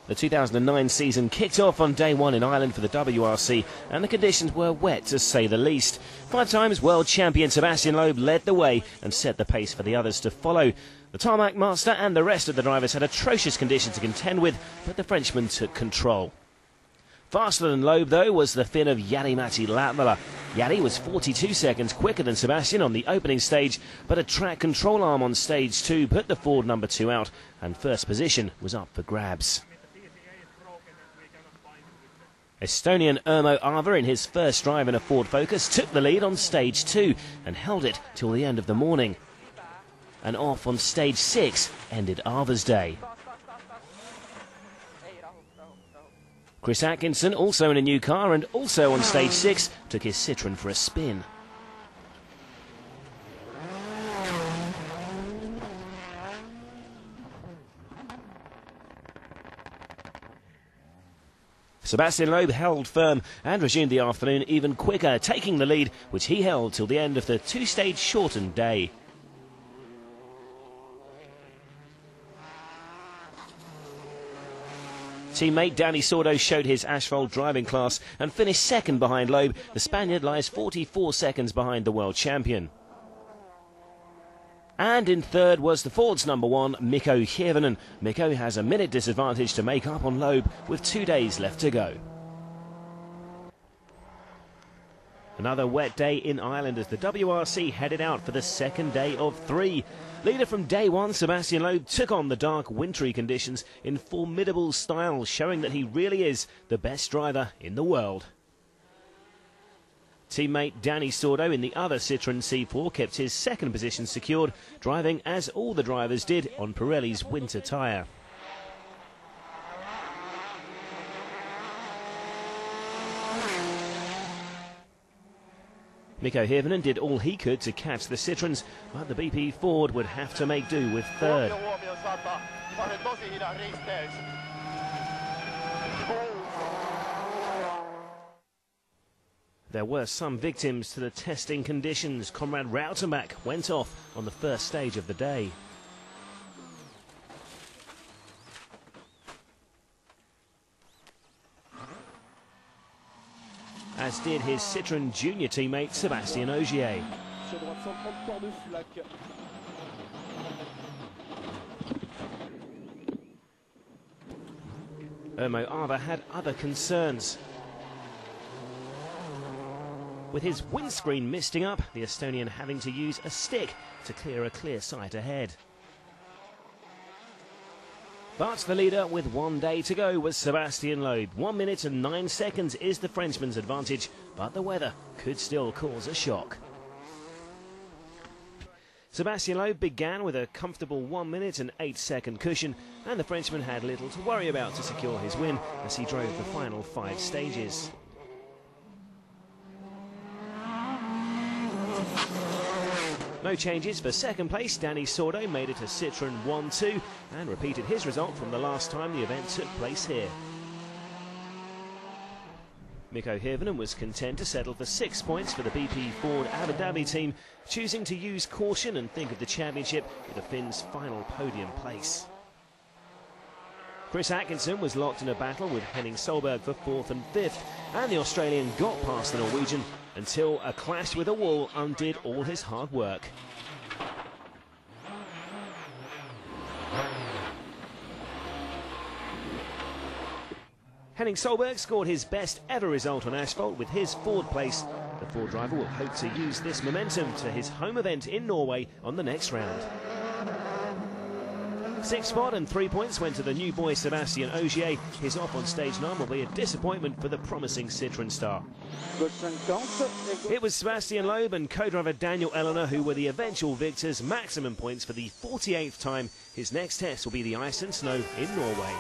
The 2009 season kicked off on day one in Ireland for the WRC, and the conditions were wet to say the least. 5 times world champion Sébastien Loeb led the way and set the pace for the others to follow. The tarmac master and the rest of the drivers had atrocious conditions to contend with, but the Frenchman took control. Faster than Loeb, though, was the Finn of Jari-Matti Latvala. Jari was 42 seconds quicker than Sébastien on the opening stage, but a track control arm on stage 2 put the Ford number 2 out, and first position was up for grabs. Estonian Urmo Aava, in his first drive in a Ford Focus, took the lead on stage 2 and held it till the end of the morning. And off on stage 6 ended Aava's day. Chris Atkinson, also in a new car and also on stage 6, took his Citroën for a spin. Sébastien Loeb held firm and resumed the afternoon even quicker, taking the lead, which he held till the end of the 2-stage shortened day. Teammate Dani Sordo showed his asphalt driving class and finished second behind Loeb. The Spaniard lies 44 seconds behind the world champion. And in third was the Ford's number 1, Mikko Hirvonen. Mikko has a minute disadvantage to make up on Loeb with 2 days left to go. Another wet day in Ireland as the WRC headed out for the second day of 3. Leader from day 1, Sébastien Loeb took on the dark, wintry conditions in formidable style, showing that he really is the best driver in the world. Teammate Dani Sordo in the other Citroën C4 kept his second position secured, driving as all the drivers did on Pirelli's winter tyre. Mikko Hirvonen did all he could to catch the Citroëns, but the BP Ford would have to make do with third. There were some victims to the testing conditions. Conrad Rautenbach went off on the first stage of the day. As did his Citroën Junior teammate Sébastien Ogier. Urmo Aava had other concerns. With his windscreen misting up, the Estonian having to use a stick to clear a clear sight ahead. But the leader with 1 day to go was Sébastien Loeb. 1 minute and 9 seconds is the Frenchman's advantage, but the weather could still cause a shock. Sébastien Loeb began with a comfortable 1 minute and 8-second cushion, and the Frenchman had little to worry about to secure his win as he drove the final 5 stages. No changes for second place. Dani Sordo made it a Citroën 1-2 and repeated his result from the last time the event took place here. Mikko Hirvonen was content to settle for 6 points for the BP Ford Abu Dhabi team, choosing to use caution and think of the championship with the Finns' final podium place. Chris Atkinson was locked in a battle with Henning Solberg for 4th and 5th, and the Australian got past the Norwegian until a clash with a wall undid all his hard work. Henning Solberg scored his best ever result on asphalt with his Ford place. The Ford driver will hope to use this momentum to his home event in Norway on the next round. 6th spot and 3 points went to the new boy Sébastien Ogier. His off on stage 9 will be a disappointment for the promising Citroën star. It was Sébastien Loeb and co-driver Daniel Elena who were the eventual victors. Maximum points for the 48th time. His next test will be the ice and snow in Norway.